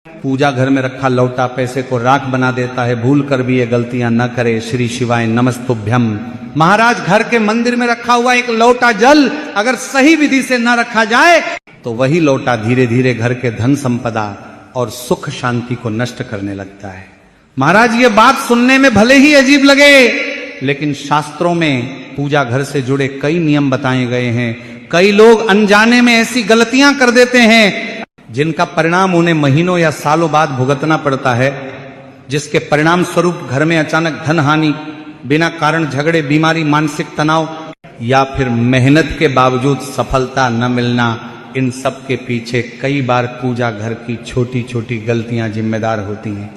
पूजा घर में रखा लौटा पैसे को राख बना देता है, भूल कर भी ये गलतियां न करे। श्री शिवाय नमस्तुभ्यम। महाराज, घर के मंदिर में रखा हुआ एक लौटा जल अगर सही विधि से न रखा जाए तो वही लौटा धीरे धीरे घर के धन संपदा और सुख शांति को नष्ट करने लगता है। महाराज, ये बात सुनने में भले ही अजीब लगे, लेकिन शास्त्रों में पूजा घर से जुड़े कई नियम बताए गए हैं। कई लोग अनजाने में ऐसी गलतियां कर देते हैं जिनका परिणाम उन्हें महीनों या सालों बाद भुगतना पड़ता है, जिसके परिणाम स्वरूप घर में अचानक धन हानि, बिना कारण झगड़े, बीमारी, मानसिक तनाव या फिर मेहनत के बावजूद सफलता न मिलना, इन सब के पीछे कई बार पूजा घर की छोटी छोटी गलतियां जिम्मेदार होती हैं।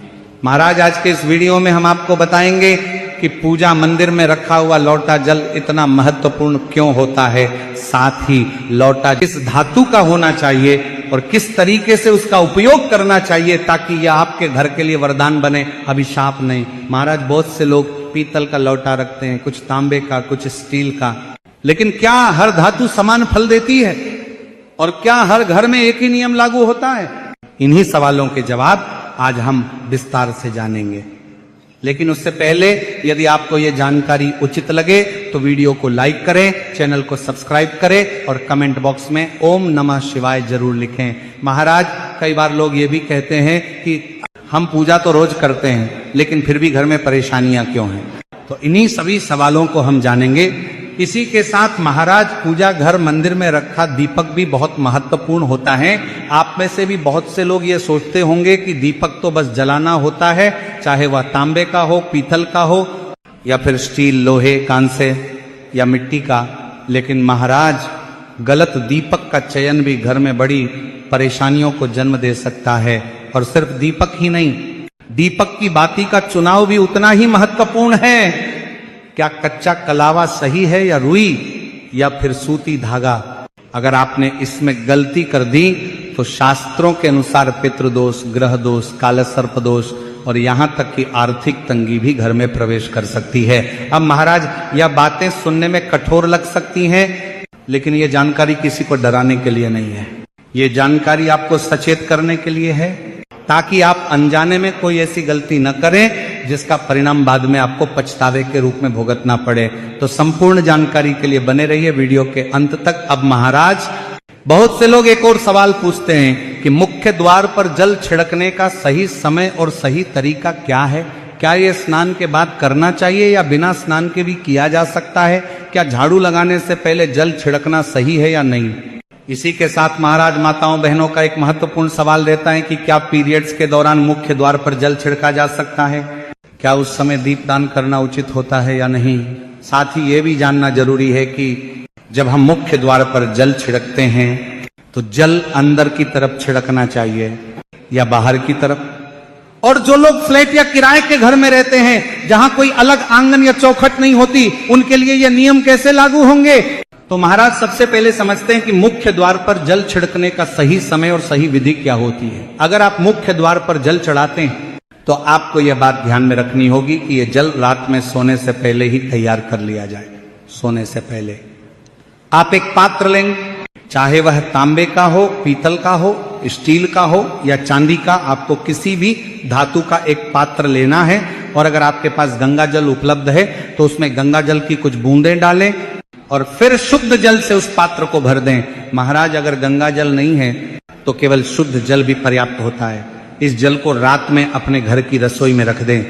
महाराज, आज के इस वीडियो में हम आपको बताएंगे कि पूजा मंदिर में रखा हुआ लौटा जल इतना महत्वपूर्ण क्यों होता है, साथ ही लौटा किस धातु का होना चाहिए और किस तरीके से उसका उपयोग करना चाहिए ताकि यह आपके घर के लिए वरदान बने, अभिशाप नहीं। महाराज, बहुत से लोग पीतल का लौटा रखते हैं, कुछ तांबे का, कुछ स्टील का, लेकिन क्या हर धातु समान फल देती है और क्या हर घर में एक ही नियम लागू होता है? इन्हीं सवालों के जवाब आज हम विस्तार से जानेंगे। लेकिन उससे पहले यदि आपको यह जानकारी उचित लगे तो वीडियो को लाइक करें, चैनल को सब्सक्राइब करें और कमेंट बॉक्स में ओम नमः शिवाय जरूर लिखें। महाराज, कई बार लोग ये भी कहते हैं कि हम पूजा तो रोज करते हैं लेकिन फिर भी घर में परेशानियां क्यों हैं? तो इन्हीं सभी सवालों को हम जानेंगे। इसी के साथ महाराज, पूजा घर मंदिर में रखा दीपक भी बहुत महत्वपूर्ण होता है। आप में से भी बहुत से लोग ये सोचते होंगे कि दीपक तो बस जलाना होता है, चाहे वह तांबे का हो, पीतल का हो या फिर स्टील, लोहे, कांसे या मिट्टी का। लेकिन महाराज, गलत दीपक का चयन भी घर में बड़ी परेशानियों को जन्म दे सकता है। और सिर्फ दीपक ही नहीं, दीपक की बाती का चुनाव भी उतना ही महत्वपूर्ण है। क्या कच्चा कलावा सही है या रुई या फिर सूती धागा? अगर आपने इसमें गलती कर दी तो शास्त्रों के अनुसार पितृदोष, ग्रह दोष, काल सर्प दोष और यहां तक कि आर्थिक तंगी भी घर में प्रवेश कर सकती है। अब महाराज, यह बातें सुनने में कठोर लग सकती हैं, लेकिन यह जानकारी किसी को डराने के लिए नहीं है। ये जानकारी आपको सचेत करने के लिए है ताकि आप अनजाने में कोई ऐसी गलती न करें जिसका परिणाम बाद में आपको पछतावे के रूप में भुगतना पड़े। तो संपूर्ण जानकारी के लिए बने रहिए वीडियो के अंत तक। अब महाराज, बहुत से लोग एक और सवाल पूछते हैं कि मुख्य द्वार पर जल छिड़कने का सही समय और सही तरीका क्या है? क्या ये स्नान के बाद करना चाहिए या बिना स्नान के भी किया जा सकता है? क्या झाड़ू लगाने से पहले जल छिड़कना सही है या नहीं? इसी के साथ महाराज, माताओं बहनों का एक महत्वपूर्ण सवाल रहता है कि क्या पीरियड्स के दौरान मुख्य द्वार पर जल छिड़का जा सकता है? क्या उस समय दीपदान करना उचित होता है या नहीं? साथ ही ये भी जानना जरूरी है कि जब हम मुख्य द्वार पर जल छिड़कते हैं तो जल अंदर की तरफ छिड़कना चाहिए या बाहर की तरफ? और जो लोग फ्लैट या किराए के घर में रहते हैं जहां कोई अलग आंगन या चौखट नहीं होती, उनके लिए ये नियम कैसे लागू होंगे? तो महाराज, सबसे पहले समझते हैं कि मुख्य द्वार पर जल छिड़कने का सही समय और सही विधि क्या होती है। अगर आप मुख्य द्वार पर जल चढ़ाते हैं तो आपको यह बात ध्यान में रखनी होगी कि यह जल रात में सोने से पहले ही तैयार कर लिया जाए। सोने से पहले आप एक पात्र लेंगे, चाहे वह तांबे का हो, पीतल का हो, स्टील का हो या चांदी का। आपको किसी भी धातु का एक पात्र लेना है और अगर आपके पास गंगा जल उपलब्ध है तो उसमें गंगा जल की कुछ बूंदें डालें और फिर शुद्ध जल से उस पात्र को भर दें। महाराज, अगर गंगा जल नहीं है तो केवल शुद्ध जल भी पर्याप्त होता है। इस जल को रात में अपने घर की रसोई में रख दें।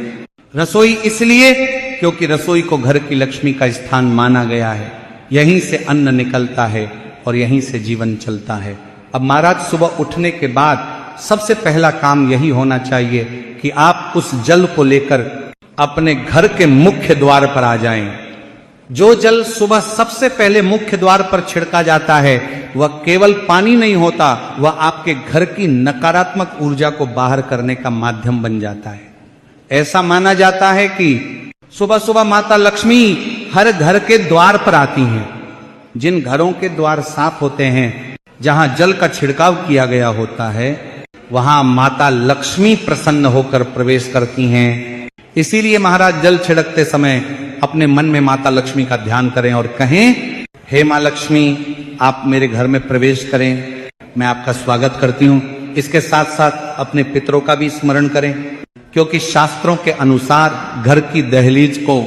रसोई इसलिए क्योंकि रसोई को घर की लक्ष्मी का स्थान माना गया है। यहीं से अन्न निकलता है और यहीं से जीवन चलता है। अब महाराज, सुबह उठने के बाद सबसे पहला काम यही होना चाहिए कि आप उस जल को लेकर अपने घर के मुख्य द्वार पर आ जाएं। जो जल सुबह सबसे पहले मुख्य द्वार पर छिड़का जाता है वह केवल पानी नहीं होता, वह आपके घर की नकारात्मक ऊर्जा को बाहर करने का माध्यम बन जाता है। ऐसा माना जाता है कि सुबह सुबह माता लक्ष्मी हर घर के द्वार पर आती हैं। जिन घरों के द्वार साफ होते हैं, जहां जल का छिड़काव किया गया होता है, वहां माता लक्ष्मी प्रसन्न होकर प्रवेश करती हैं। इसीलिए महाराज, जल छिड़कते समय अपने मन में माता लक्ष्मी का ध्यान करें और कहें, हे मां लक्ष्मी, आप मेरे घर में प्रवेश करें, मैं आपका स्वागत करती हूँ। इसके साथ साथ अपने पितरों का भी स्मरण करें, क्योंकि शास्त्रों के अनुसार घर की दहलीज को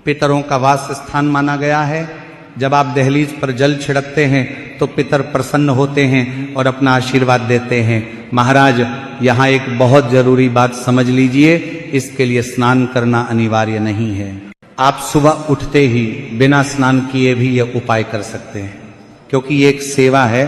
पितरों का वास स्थान माना गया है। जब आप दहलीज पर जल छिड़कते हैं तो पितर प्रसन्न होते हैं और अपना आशीर्वाद देते हैं। महाराज, यहाँ एक बहुत जरूरी बात समझ लीजिए, इसके लिए स्नान करना अनिवार्य नहीं है। आप सुबह उठते ही बिना स्नान किए भी यह उपाय कर सकते हैं, क्योंकि ये एक सेवा है,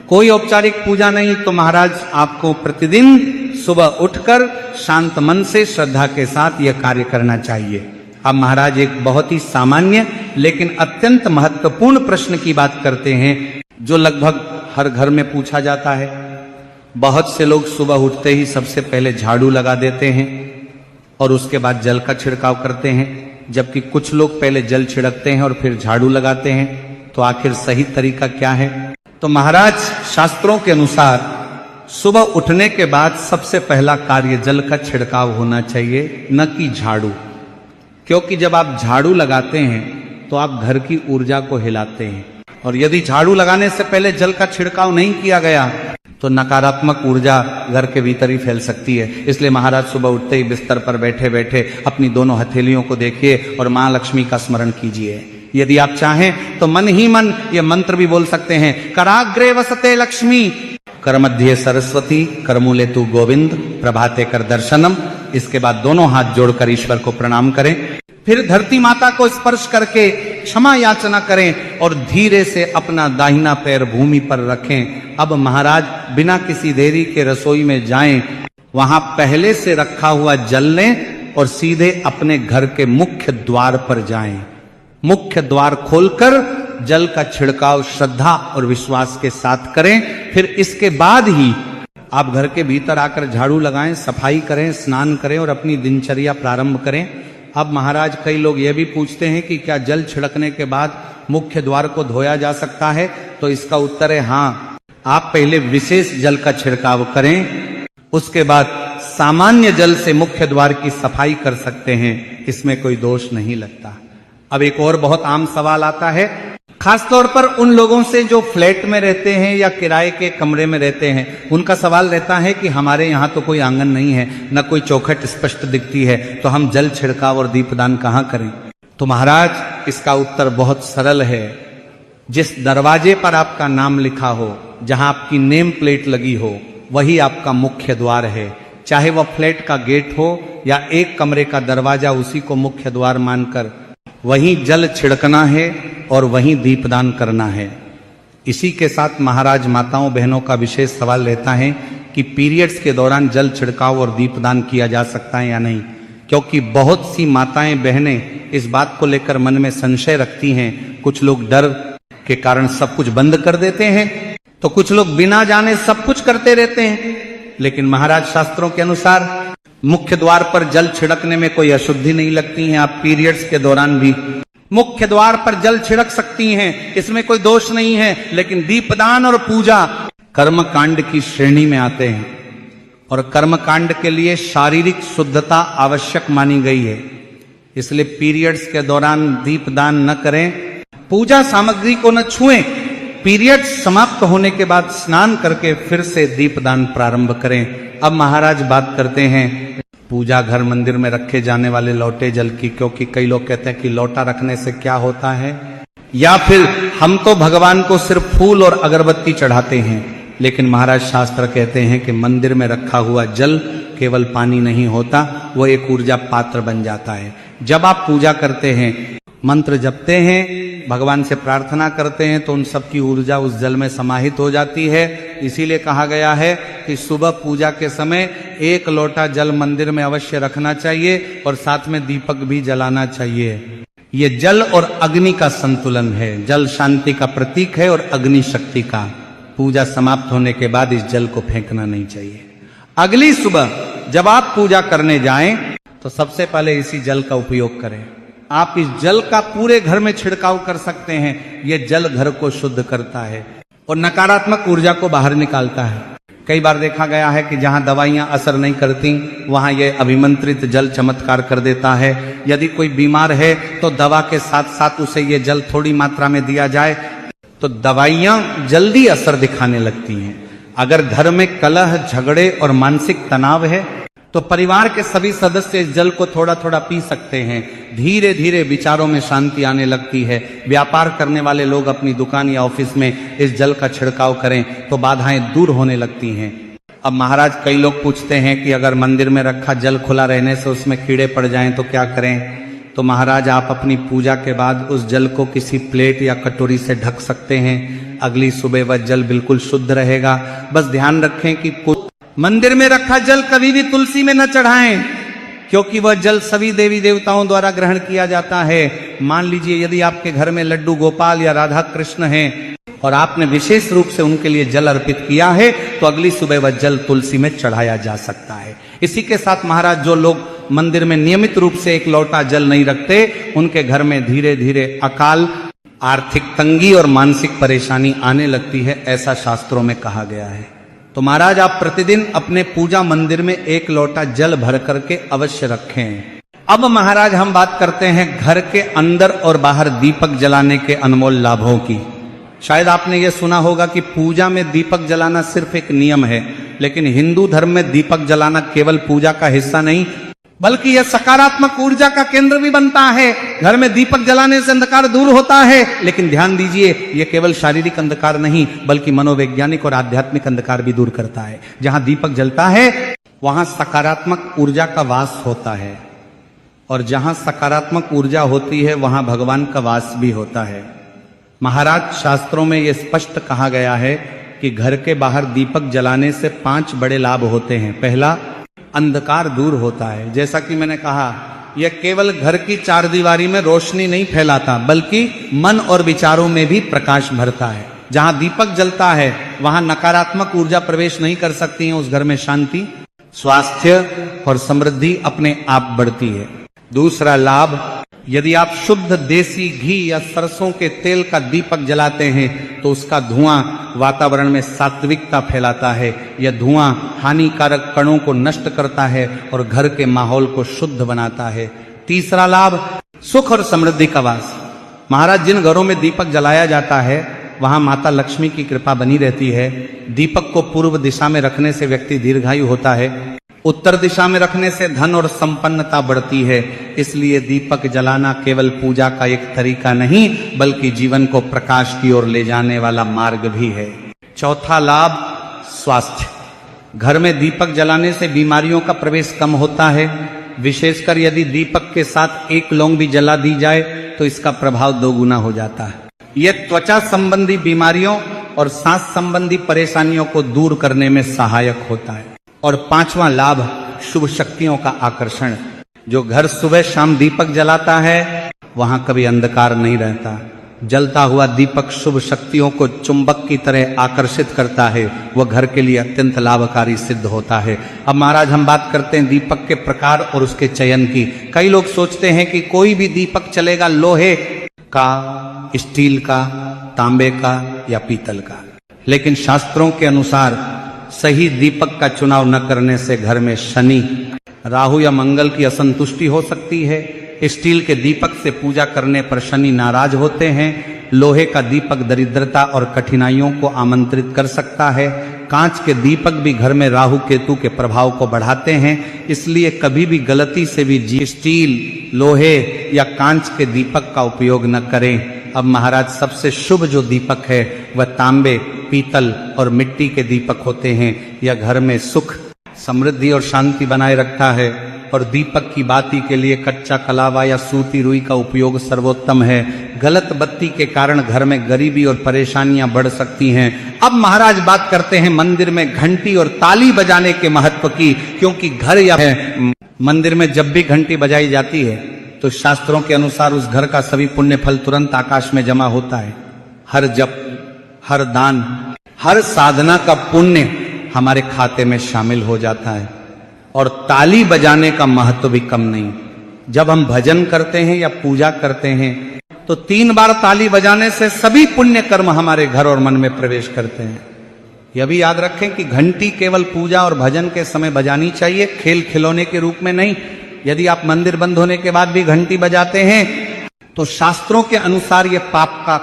कोई औपचारिक पूजा नहीं। तो महाराज, आपको प्रतिदिन सुबह उठकर शांत मन से श्रद्धा के साथ यह कार्य करना चाहिए। अब महाराज एक बहुत ही सामान्य लेकिन अत्यंत महत्वपूर्ण प्रश्न की बात करते हैं, जो लगभग हर घर में पूछा जाता है। बहुत से लोग सुबह उठते ही सबसे पहले झाड़ू लगा देते हैं और उसके बाद जल का छिड़काव करते हैं, जबकि कुछ लोग पहले जल छिड़कते हैं और फिर झाड़ू लगाते हैं। तो आखिर सही तरीका क्या है? तो महाराज, शास्त्रों के अनुसार सुबह उठने के बाद सबसे पहला कार्य जल का छिड़काव होना चाहिए, न कि झाड़ू। क्योंकि जब आप झाड़ू लगाते हैं तो आप घर की ऊर्जा को हिलाते हैं, और यदि झाड़ू लगाने से पहले जल का छिड़काव नहीं किया गया तो नकारात्मक ऊर्जा घर के भीतर ही फैल सकती है। इसलिए महाराज, सुबह उठते ही बिस्तर पर बैठे बैठे अपनी दोनों हथेलियों को देखिए और मां लक्ष्मी का स्मरण कीजिए। यदि आप चाहें तो मन ही मन ये मंत्र भी बोल सकते हैं, कराग्रे वसते लक्ष्मी, कर मध्य सरस्वती, करमूले तू गोविंद, प्रभाते कर दर्शनम। इसके बाद दोनों हाथ जोड़कर ईश्वर को प्रणाम करें, फिर धरती माता को स्पर्श करके क्षमा याचना करें और धीरे से अपना दाहिना पैर भूमि पर रखें। अब महाराज, बिना किसी देरी के रसोई में जाएं, वहां पहले से रखा हुआ जल लें और सीधे अपने घर के मुख्य द्वार पर जाएं। मुख्य द्वार खोलकर जल का छिड़काव श्रद्धा और विश्वास के साथ करें। फिर इसके बाद ही आप घर के भीतर आकर झाड़ू लगाएं, सफाई करें, स्नान करें और अपनी दिनचर्या प्रारंभ करें। अब महाराज, कई लोग यह भी पूछते हैं कि क्या जल छिड़कने के बाद मुख्य द्वार को धोया जा सकता है? तो इसका उत्तर है हाँ। आप पहले विशेष जल का छिड़काव करें, उसके बाद सामान्य जल से मुख्य द्वार की सफाई कर सकते हैं, इसमें कोई दोष नहीं लगता। अब एक और बहुत आम सवाल आता है, खासतौर पर उन लोगों से जो फ्लैट में रहते हैं या किराए के कमरे में रहते हैं। उनका सवाल रहता है कि हमारे यहाँ तो कोई आंगन नहीं है, न कोई चौखट स्पष्ट दिखती है, तो हम जल छिड़काव और दीपदान कहाँ करें? तो महाराज, इसका उत्तर बहुत सरल है। जिस दरवाजे पर आपका नाम लिखा हो, जहां आपकी नेम प्लेट लगी हो, वही आपका मुख्य द्वार है। चाहे वह फ्लैट का गेट हो या एक कमरे का दरवाजा, उसी को मुख्य द्वार मानकर वहीं जल छिड़कना है और वहीं दीपदान करना है। इसी के साथ महाराज, माताओं बहनों का विशेष सवाल रहता है कि पीरियड्स के दौरान जल छिड़काव और दीपदान किया जा सकता है या नहीं, क्योंकि बहुत सी माताएं बहनें इस बात को लेकर मन में संशय रखती हैं। कुछ लोग डर के कारण सब कुछ बंद कर देते हैं, तो कुछ लोग बिना जाने सब कुछ करते रहते हैं। लेकिन महाराज, शास्त्रों के अनुसार मुख्य द्वार पर जल छिड़कने में कोई अशुद्धि नहीं लगती है। आप पीरियड्स के दौरान भी मुख्य द्वार पर जल छिड़क सकती हैं, इसमें कोई दोष नहीं है। लेकिन दीपदान और पूजा कर्म कांड की श्रेणी में आते हैं, और कर्म कांड के लिए शारीरिक शुद्धता आवश्यक मानी गई है। इसलिए पीरियड्स के दौरान दीपदान न करें, पूजा सामग्री को न छुएं। पीरियड्स समाप्त होने के बाद स्नान करके फिर से दीपदान प्रारंभ करें। अब महाराज, बात करते हैं पूजा घर मंदिर में रखे जाने वाले लौटे जल की, क्योंकि कई लोग कहते हैं कि लौटा रखने से क्या होता है, या फिर हम तो भगवान को सिर्फ फूल और अगरबत्ती चढ़ाते हैं। लेकिन महाराज, शास्त्र कहते हैं कि मंदिर में रखा हुआ जल केवल पानी नहीं होता, वो एक ऊर्जा पात्र बन जाता है। जब आप पूजा करते हैं, मंत्र जपते हैं, भगवान से प्रार्थना करते हैं, तो उन सब की ऊर्जा उस जल में समाहित हो जाती है। इसीलिए कहा गया है कि सुबह पूजा के समय 1 लोटा जल मंदिर में अवश्य रखना चाहिए और साथ में दीपक भी जलाना चाहिए। ये जल और अग्नि का संतुलन है। जल शांति का प्रतीक है और अग्नि शक्ति का। पूजा समाप्त होने के बाद इस जल को फेंकना नहीं चाहिए। अगली सुबह जब आप पूजा करने जाएं, तो सबसे पहले इसी जल का उपयोग करें। आप इस जल का पूरे घर में छिड़काव कर सकते हैं। यह जल घर को शुद्ध करता है और नकारात्मक ऊर्जा को बाहर निकालता है। कई बार देखा गया है कि जहां दवाइयां असर नहीं करती, वहां यह अभिमंत्रित जल चमत्कार कर देता है। यदि कोई बीमार है तो दवा के साथ साथ उसे यह जल थोड़ी मात्रा में दिया जाए तो दवाइयां जल्दी असर दिखाने लगती हैं। अगर घर में कलह, झगड़े और मानसिक तनाव है तो परिवार के सभी सदस्य इस जल को थोड़ा थोड़ा पी सकते हैं। धीरे धीरे विचारों में शांति आने लगती है। व्यापार करने वाले लोग अपनी दुकान या ऑफिस में इस जल का छिड़काव करें तो बाधाएं दूर होने लगती हैं। अब महाराज, कई लोग पूछते हैं कि अगर मंदिर में रखा जल खुला रहने से उसमें कीड़े पड़ जाएं तो क्या करें? तो महाराज, आप अपनी पूजा के बाद उस जल को किसी प्लेट या कटोरी से ढक सकते हैं। अगली सुबह वह जल बिल्कुल शुद्ध रहेगा। बस ध्यान रखें कि मंदिर में रखा जल कभी भी तुलसी में न चढ़ाएं, क्योंकि वह जल सभी देवी देवताओं द्वारा ग्रहण किया जाता है। मान लीजिए यदि आपके घर में लड्डू गोपाल या राधा कृष्ण हैं और आपने विशेष रूप से उनके लिए जल अर्पित किया है तो अगली सुबह वह जल तुलसी में चढ़ाया जा सकता है। इसी के साथ महाराज, जो लोग मंदिर में नियमित रूप से एक लोटा जल नहीं रखते, उनके घर में धीरे धीरे अकाल, आर्थिक तंगी और मानसिक परेशानी आने लगती है, ऐसा शास्त्रों में कहा गया है। तो महाराज, आप प्रतिदिन अपने पूजा मंदिर में एक लोटा जल भर करके अवश्य रखें। अब महाराज, हम बात करते हैं घर के अंदर और बाहर दीपक जलाने के अनमोल लाभों की। शायद आपने ये सुना होगा कि पूजा में दीपक जलाना सिर्फ एक नियम है, लेकिन हिंदू धर्म में दीपक जलाना केवल पूजा का हिस्सा नहीं, बल्कि यह सकारात्मक ऊर्जा का केंद्र भी बनता है। घर में दीपक जलाने से अंधकार दूर होता है, लेकिन ध्यान दीजिए, यह केवल शारीरिक अंधकार नहीं बल्कि मनोवैज्ञानिक और आध्यात्मिक अंधकार भी दूर करता है। जहां दीपक जलता है वहां सकारात्मक ऊर्जा का वास होता है, और जहां सकारात्मक ऊर्जा होती है वहां भगवान का वास भी होता है। महाराज, शास्त्रों में यह स्पष्ट कहा गया है कि घर के बाहर दीपक जलाने से 5 बड़े लाभ होते हैं। पहला, अंधकार दूर होता है। जैसा कि मैंने कहा, यह केवल घर की चारदीवारी में रोशनी नहीं फैलाता बल्कि मन और विचारों में भी प्रकाश भरता है। जहां दीपक जलता है वहां नकारात्मक ऊर्जा प्रवेश नहीं कर सकती है। उस घर में शांति, स्वास्थ्य और समृद्धि अपने आप बढ़ती है। दूसरा लाभ, यदि आप शुद्ध देसी घी या सरसों के तेल का दीपक जलाते हैं तो उसका धुआं वातावरण में सात्विकता फैलाता है। यह धुआं हानिकारक कणों को नष्ट करता है और घर के माहौल को शुद्ध बनाता है। तीसरा लाभ, सुख और समृद्धि का वास। महाराज, जिन घरों में दीपक जलाया जाता है वहां माता लक्ष्मी की कृपा बनी रहती है। दीपक को पूर्व दिशा में रखने से व्यक्ति दीर्घायु होता है। उत्तर दिशा में रखने से धन और संपन्नता बढ़ती है। इसलिए दीपक जलाना केवल पूजा का एक तरीका नहीं बल्कि जीवन को प्रकाश की ओर ले जाने वाला मार्ग भी है। चौथा लाभ, स्वास्थ्य। घर में दीपक जलाने से बीमारियों का प्रवेश कम होता है। विशेषकर यदि दीपक के साथ एक लौंग भी जला दी जाए तो इसका प्रभाव 2 गुना हो जाता है। यह त्वचा संबंधी बीमारियों और सांस संबंधी परेशानियों को दूर करने में सहायक होता है। और 5वां लाभ, शुभ शक्तियों का आकर्षण। जो घर सुबह शाम दीपक जलाता है वहां कभी अंधकार नहीं रहता। जलता हुआ दीपक शुभ शक्तियों को चुंबक की तरह आकर्षित करता है। वह घर के लिए अत्यंत लाभकारी सिद्ध होता है। अब महाराज, हम बात करते हैं दीपक के प्रकार और उसके चयन की। कई लोग सोचते हैं कि कोई भी दीपक चलेगा, लोहे का, स्टील का, तांबे का या पीतल का। लेकिन शास्त्रों के अनुसार सही दीपक का चुनाव न करने से घर में शनि, राहु या मंगल की असंतुष्टि हो सकती है। स्टील के दीपक से पूजा करने पर शनि नाराज होते हैं। लोहे का दीपक दरिद्रता और कठिनाइयों को आमंत्रित कर सकता है। कांच के दीपक भी घर में राहु केतु के प्रभाव को बढ़ाते हैं। इसलिए कभी भी गलती से भी स्टील, लोहे या कांच के दीपक का उपयोग न करें। अब महाराज, सबसे शुभ जो दीपक है वह तांबे, पीतल और मिट्टी के दीपक होते हैं। यह घर में सुख, समृद्धि और शांति बनाए रखता है। और दीपक की बाती के लिए कच्चा कलावा या सूती रुई का उपयोग सर्वोत्तम है। गलत बत्ती के कारण घर में गरीबी और परेशानियां बढ़ सकती हैं। अब महाराज, बात करते हैं मंदिर में घंटी और ताली बजाने के महत्व की, क्योंकि घर या मंदिर में जब भी घंटी बजाई जाती है तो शास्त्रों के अनुसार उस घर का सभी पुण्य फल तुरंत आकाश में जमा होता है। हर जप, हर दान, हर साधना का पुण्य हमारे खाते में शामिल हो जाता है। और ताली बजाने का महत्व भी कम नहीं। जब हम भजन करते हैं या पूजा करते हैं तो 3 बार ताली बजाने से सभी पुण्य कर्म हमारे घर और मन में प्रवेश करते हैं। यह भी याद रखें कि घंटी केवल पूजा और भजन के समय बजानी चाहिए, खेल खिलौने के रूप में नहीं। यदि आप मंदिर बंद होने के बाद भी घंटी बजाते हैं तो शास्त्रों के अनुसार यह पाप का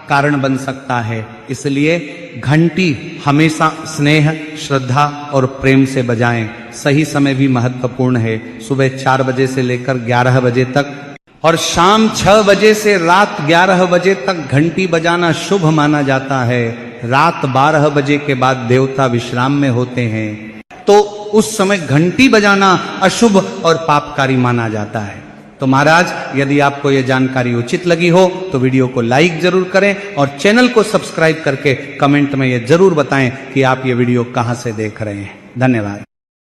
कारण बन सकता है। इसलिए घंटी हमेशा स्नेह, श्रद्धा और प्रेम से बजाएं। सही समय भी महत्वपूर्ण है। सुबह 4 बजे से लेकर 11 बजे तक और शाम 6 बजे से रात 11 बजे तक घंटी बजाना शुभ माना जाता है। रात 12 बजे के बाद देवता विश्राम में होते हैं, तो उस समय घंटी बजाना अशुभ और पापकारी माना जाता है। तो महाराज, यदि आपको यह जानकारी उचित लगी हो तो वीडियो को लाइक जरूर करें और चैनल को सब्सक्राइब करके कमेंट में यह जरूर बताएं कि आप ये वीडियो कहां से देख रहे हैं। धन्यवाद।